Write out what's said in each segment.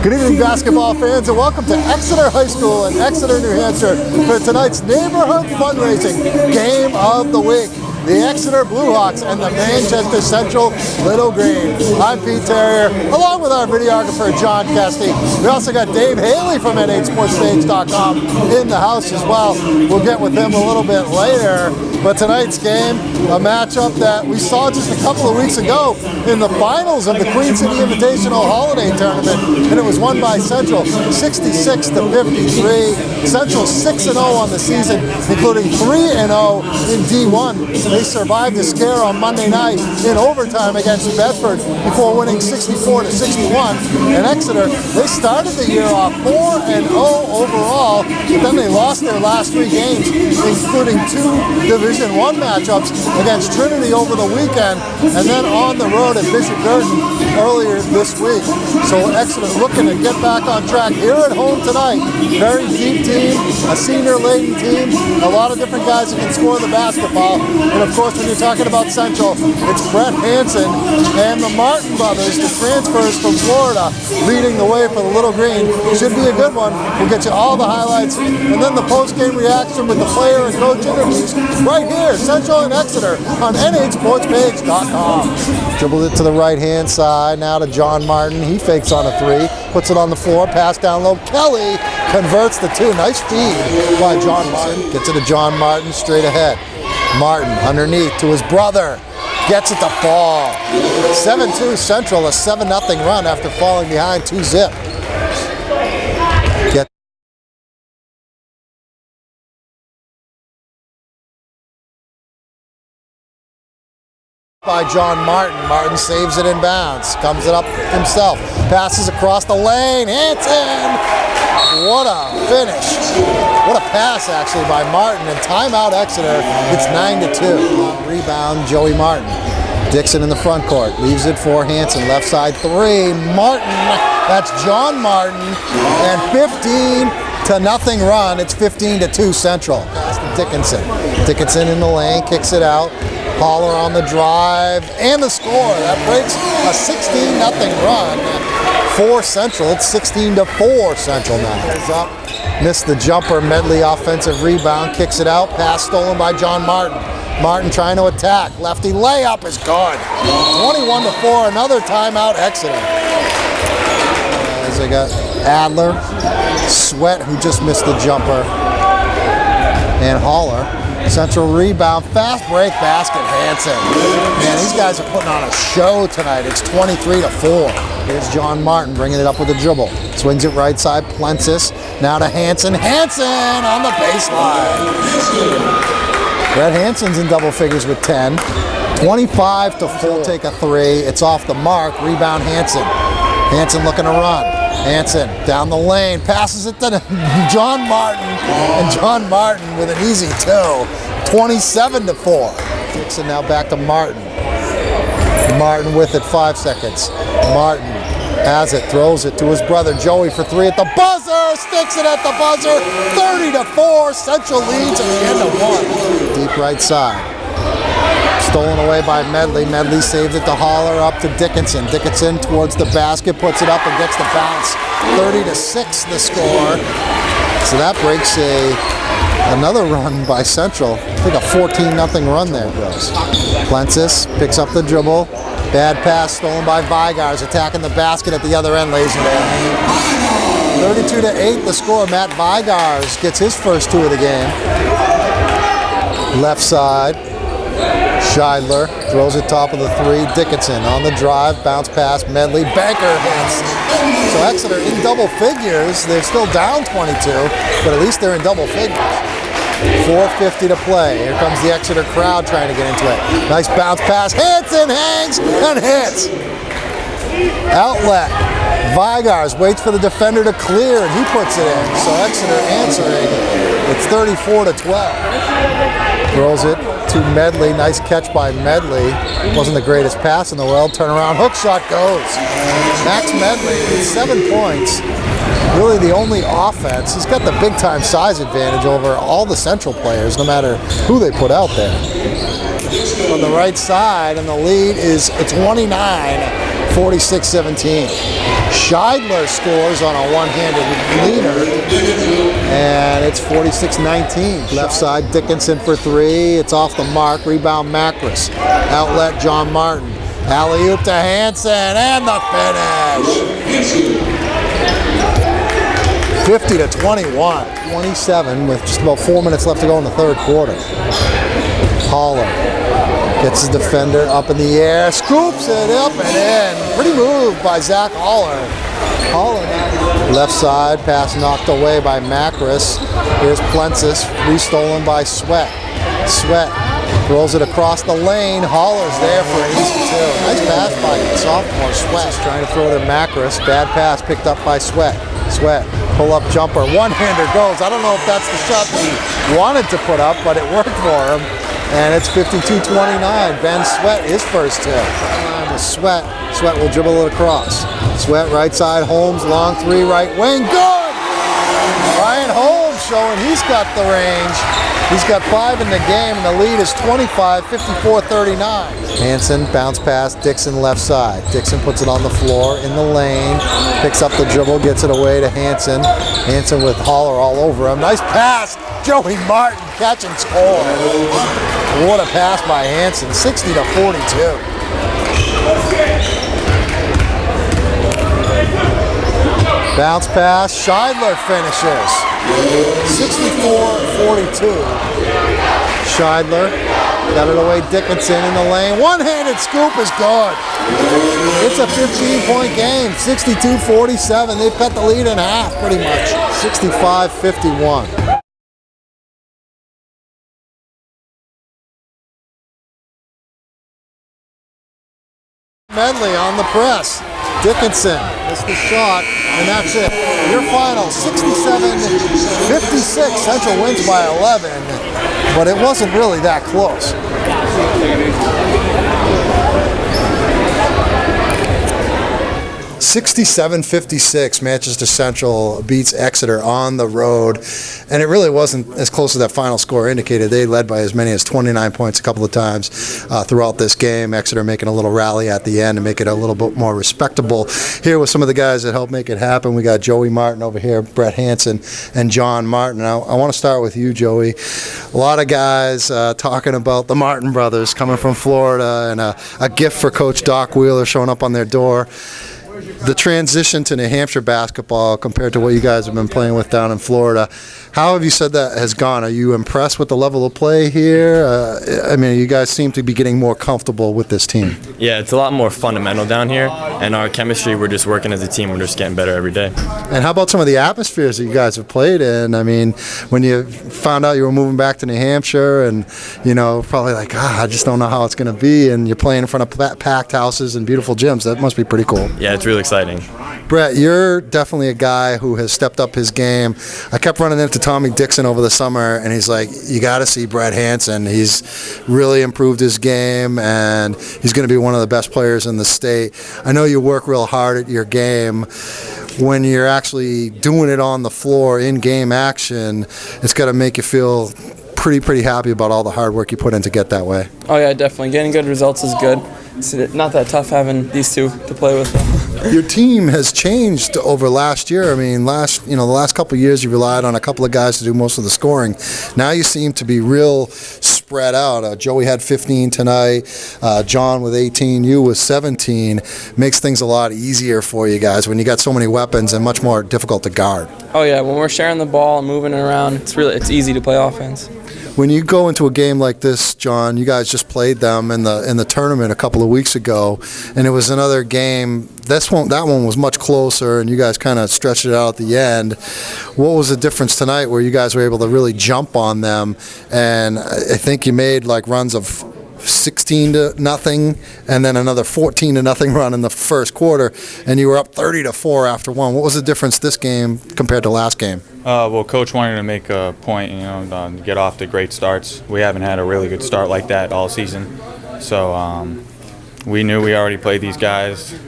Good evening, basketball fans, and welcome to Exeter High School in Exeter, New Hampshire for tonight's neighborhood fundraising game of the week. The Exeter Bluehawks and the Manchester Central Little Green. I'm Pete Terrier, along with our videographer John Kesty. We also got Dave Haley from N8sportstage.com in the house as well. We'll get with him a little bit later. But tonight's game, a matchup that we saw just a couple of weeks ago in the finals of the Queen City Invitational Holiday Tournament, and it was won by Central 66-53. Central 6-0 on the season, including 3-0 in D1. They survived the scare on Monday night in overtime against Bedford before winning 64-61. And Exeter, they started the year off 4-0 overall, but then they lost their last 3 games, including 2 Division I matchups against Trinity over the weekend, and then on the road at Bishop Girton earlier this week. So Exeter looking to get back on track here at home tonight. Very deep team, a senior-laden team, a lot of different guys that can score the basketball. And of course, when you're talking about Central, it's Brett Hansen and the Martin brothers, the transfers from Florida, leading the way for the Little Green. Should be a good one. We'll get you all the highlights and then the post-game reaction with the player and coach interviews right here, Central and Exeter on N8sportspage.com. Dribbled it to the right-hand side, now to John Martin. He fakes on a 3, puts it on the floor, pass down low. Kelly converts the 2. Nice feed by John Martin. Gets it to John Martin straight ahead. Martin underneath to his brother. Gets it to fall. 7-2 Central, a 7-0 run after falling behind 2-zip. By John Martin. Martin saves it in bounds. Comes it up himself. Passes across the lane. Hansen! What a finish. What a pass, actually, by Martin. And timeout Exeter. It's 9-2. Rebound, Joey Martin. Dixon in the front court. Leaves it for Hansen. Left side 3. Martin. That's John Martin. And 15-0 run. It's 15-2 Central. Pass to Dickinson. Dickinson in the lane. Kicks it out. Holler on the drive, and the score. That breaks a 16-0 run for Central. It's 16-4 Central now. Up, missed the jumper. Medley offensive rebound, kicks it out. Pass stolen by John Martin. Martin trying to attack. Lefty layup is good. 21-4, another timeout Exeter. As they got Adler, Sweat, who just missed the jumper, and Holler. Central rebound, fast break basket, Hansen. Man, these guys are putting on a show tonight. It's 23-4. Here's John Martin bringing it up with a dribble. Swings it right side, Plensis. Now to Hansen. Hansen on the baseline. Brett Hansen's in double figures with 10. 25-4. Take a 3. It's off the mark. Rebound Hansen. Hansen looking to run. Hansen down the lane, passes it to John Martin, and John Martin with an easy 2, 27-4. Dixon now back to Martin. Martin with it, 5 seconds. Martin has it, throws it to his brother Joey for 3 at the buzzer, sticks it at the buzzer, 30-4. Central leads at the end of 1. Deep right side. Stolen away by Medley. Medley saves it to Holler, up to Dickinson. Dickinson towards the basket, puts it up and gets the bounce. 30-6 the score. So that breaks another run by Central. I think a 14-0 run there goes. Plensis picks up the dribble. Bad pass stolen by Vigars, attacking the basket at the other end, ladies and gentlemen. 32-8 the score. Matt Vigars gets his first 2 of the game. Left side. Scheidler throws it top of the 3. Dickinson on the drive, bounce pass, Medley, Banker hits. So Exeter in double figures. They're still down 22, but at least they're in double figures. 4:50 to play. Here comes the Exeter crowd trying to get into it. Nice bounce pass. Hansen hangs and hits. Outlet. Vigars waits for the defender to clear, and he puts it in. So Exeter answering. It's 34-12. Throws it to Medley. Nice catch by Medley. Wasn't the greatest pass in the world. Turnaround hook shot goes. Max Medley with 7 points. Really the only offense. He's got the big-time size advantage over all the Central players, no matter who they put out there. On the right side, and the lead is 29 46-17. Scheidler scores on a one-handed leaner, and it's 46-19. Left side, Dickinson for three. It's off the mark. Rebound, Macris. Outlet, John Martin. Alley-oop to Hansen, and the finish. 50-21. 27 with just about 4 minutes left to go in the third quarter. Haller gets his defender up in the air, scoops it up and in. Pretty move by Zach Haller. Left side, pass knocked away by Macris. Here's Plensis, restolen by Sweat. Sweat throws it across the lane. Haller's there for an easy two. Nice pass by sophomore Sweat. Trying to throw it at Macris. Bad pass picked up by Sweat. Sweat, pull-up jumper. One-hander goes. I don't know if that's the shot that he wanted to put up, but it worked for him. And it's 52-29. Ben Sweat, his first two. Sweat. Sweat will dribble it across. Sweat right side. Holmes, long three, right wing. Good! Ryan Holmes showing he's got the range. He's got 5 in the game, and the lead is 25, 54-39. Hansen, bounce pass, Dixon left side. Dixon puts it on the floor, in the lane, picks up the dribble, gets it away to Hansen. Hansen with Haller all over him. Nice pass, Joey Martin, catch and score. What a pass by Hansen, 60-42. Bounce pass, Scheidler finishes. 64-42. Scheidler got it away, Dickinson in the lane. One-handed scoop is good. It's a 15-point game, 62-47. They've cut the lead in half pretty much. 65-51. Medley on the press. Dickinson missed the shot, and that's it. Your final, 67-56. Central wins by 11, but it wasn't really that close. 67-56, Manchester Central beats Exeter on the road, and it really wasn't as close as that final score indicated. They led by as many as 29 points a couple of times throughout this game. Exeter making a little rally at the end to make it a little bit more respectable. Here with some of the guys that helped make it happen, we got Joey Martin over here, Brett Hansen, and John Martin. I want to start with you, Joey. A lot of guys talking about the Martin brothers coming from Florida and a gift for Coach Doc Wheeler showing up on their door. The transition to New Hampshire basketball compared to what you guys have been playing with down in Florida, how have you said that has gone? Are you impressed with the level of play here? I mean, you guys seem to be getting more comfortable with this team. Yeah, it's a lot more fundamental down here, and our chemistry, we're just working as a team. We're just getting better every day. And how about some of the atmospheres that you guys have played in? I mean, when you found out you were moving back to New Hampshire and, you know, probably like, I just don't know how it's going to be, and you're playing in front of packed houses and beautiful gyms. That must be pretty cool. Yeah, it's really exciting. Brett, you're definitely a guy who has stepped up his game. I kept running into Tommy Dixon over the summer, and he's like, you got to see Brett Hansen. He's really improved his game, and he's going to be one of the best players in the state. I know you work real hard at your game. When you're actually doing it on the floor, in-game action, it's got to make you feel pretty happy about all the hard work you put in to get that way. Oh yeah, definitely. Getting good results is good. It's not that tough having these two to play with. Your team has changed over last year. I mean, the last couple of years you relied on a couple of guys to do most of the scoring. Now you seem to be real spread out. Joey had 15 tonight. John with 18. You with 17. Makes things a lot easier for you guys when you got so many weapons and much more difficult to guard. Oh yeah, when we're sharing the ball and moving it around, it's easy to play offense. When you go into a game like this, John, you guys just played them in the tournament a couple of weeks ago, and it was another game. That one was much closer, and you guys kind of stretched it out at the end. What was the difference tonight where you guys were able to really jump on them? And I think you made like runs of 16-0, and then another 14-0 run in the first quarter, and you were up 30-4 after one. What was the difference this game compared to last game? Well, Coach wanted to make a point, to get off to great starts. We haven't had a really good start like that all season, so we knew we already played these guys.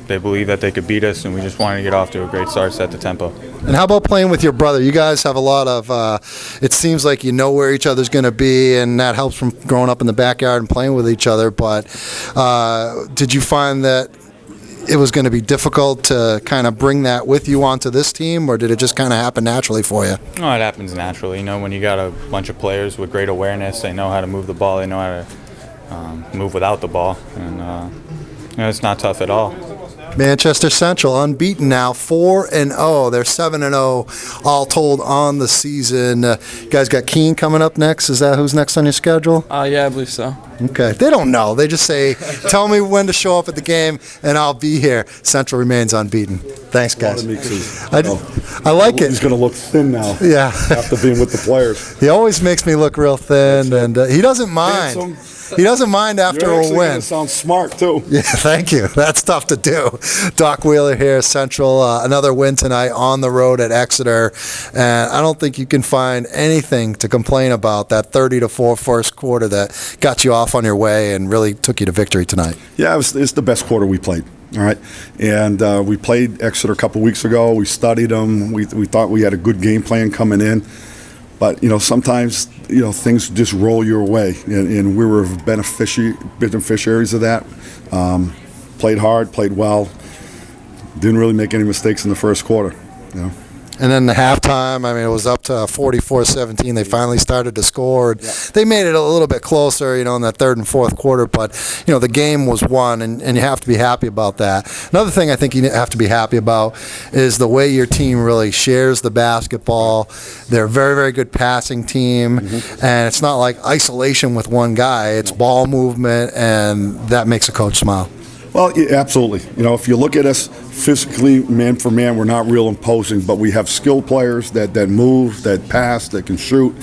They believed that they could beat us, and we just wanted to get off to a great start, set the tempo. And how about playing with your brother? You guys have a lot of, it seems like you know where each other's going to be, and that helps from growing up in the backyard and playing with each other. But did you find that it was going to be difficult to kind of bring that with you onto this team, or did it just kind of happen naturally for you? No, it happens naturally. You know, when you got a bunch of players with great awareness, they know how to move the ball, they know how to move without the ball, and you know, it's not tough at all. Manchester Central unbeaten now, 4-0. They're 7-0 all told on the season. You guys got Keene coming up next. Is that who's next on your schedule? Yeah, I believe so. Okay. They don't know. They just say, tell me when to show up at the game, and I'll be here. Central remains unbeaten. Thanks, guys. I like it. He's going to look thin now. Yeah. After being with the players. He always makes me look real thin, and he doesn't mind. Handsome. He doesn't mind after You're a actually win. gonna sound smart, too. Yeah, thank you. That's tough to do. Doc Wheeler here, Central. Another win tonight on the road at Exeter. And I don't think you can find anything to complain about that 30-4 first quarter that got you off on your way and really took you to victory tonight. Yeah, it's the best quarter we played. All right, and we played Exeter a couple weeks ago. We studied them. We thought we had a good game plan coming in. But, you know, sometimes, you know, things just roll your way, and we were beneficiaries of that. Played hard, played well, didn't really make any mistakes in the first quarter, you know. And then the halftime, I mean, it was up to 44-17. They finally started to score. They made it a little bit closer, you know, in that third and fourth quarter. But, you know, the game was won, and you have to be happy about that. Another thing I think you have to be happy about is the way your team really shares the basketball. They're a very, very good passing team, and it's not like isolation with one guy. It's ball movement, and that makes a coach smile. Well, yeah, absolutely. You know, if you look at us physically, man for man, we're not real imposing, but we have skilled players that move, that pass, that can shoot.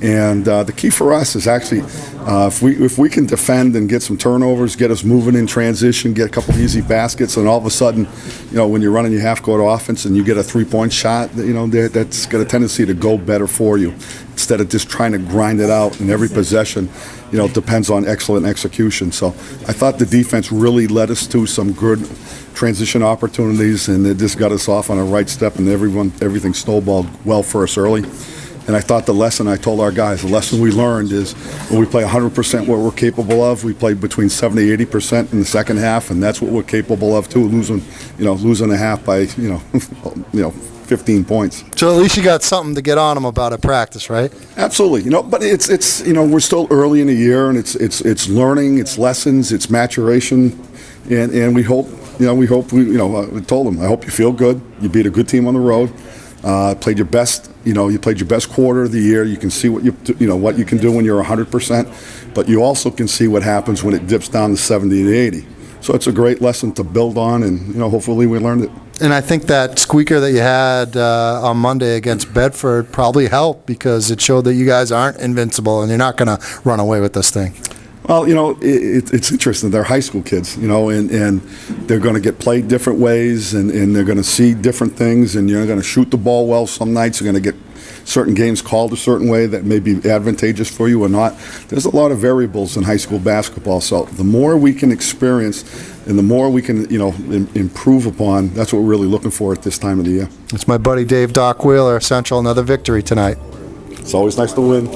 And the key for us is actually if we can defend and get some turnovers, get us moving in transition, get a couple easy baskets, and all of a sudden, you know, when you're running your half-court offense and you get a three-point shot, you know, that's got a tendency to go better for you instead of just trying to grind it out in every possession. You know, it depends on excellent execution. So I thought the defense really led us to some good transition opportunities, and it just got us off on a right step, and everything snowballed well for us early. And I thought the lesson I told our guys, the lesson we learned is when we play 100% what we're capable of, we play between 70-80% in the second half, and that's what we're capable of too. Losing a half by 15 points. So at least you got something to get on them about at practice, right? Absolutely. You know, but it's you know, we're still early in the year, and it's learning, it's lessons, it's maturation, and we hope I told them, I hope you feel good. You beat a good team on the road. Played your best. You played your best quarter of the year. You can see what what you can do when you're 100%, but you also can see what happens when it dips down to 70 to 80. So it's a great lesson to build on, and hopefully we learned it. And I think that squeaker that you had on Monday against Bedford probably helped because it showed that you guys aren't invincible and you're not going to run away with this thing. Well, it's interesting. They're high school kids, and they're going to get played different ways, and they're going to see different things, and you're going to shoot the ball well some nights. You're going to get certain games called a certain way that may be advantageous for you or not. There's a lot of variables in high school basketball, so the more we can experience and the more we can, improve upon, that's what we're really looking for at this time of the year. It's my buddy Dave Doc Wheeler, Central, another victory tonight. It's always nice to win.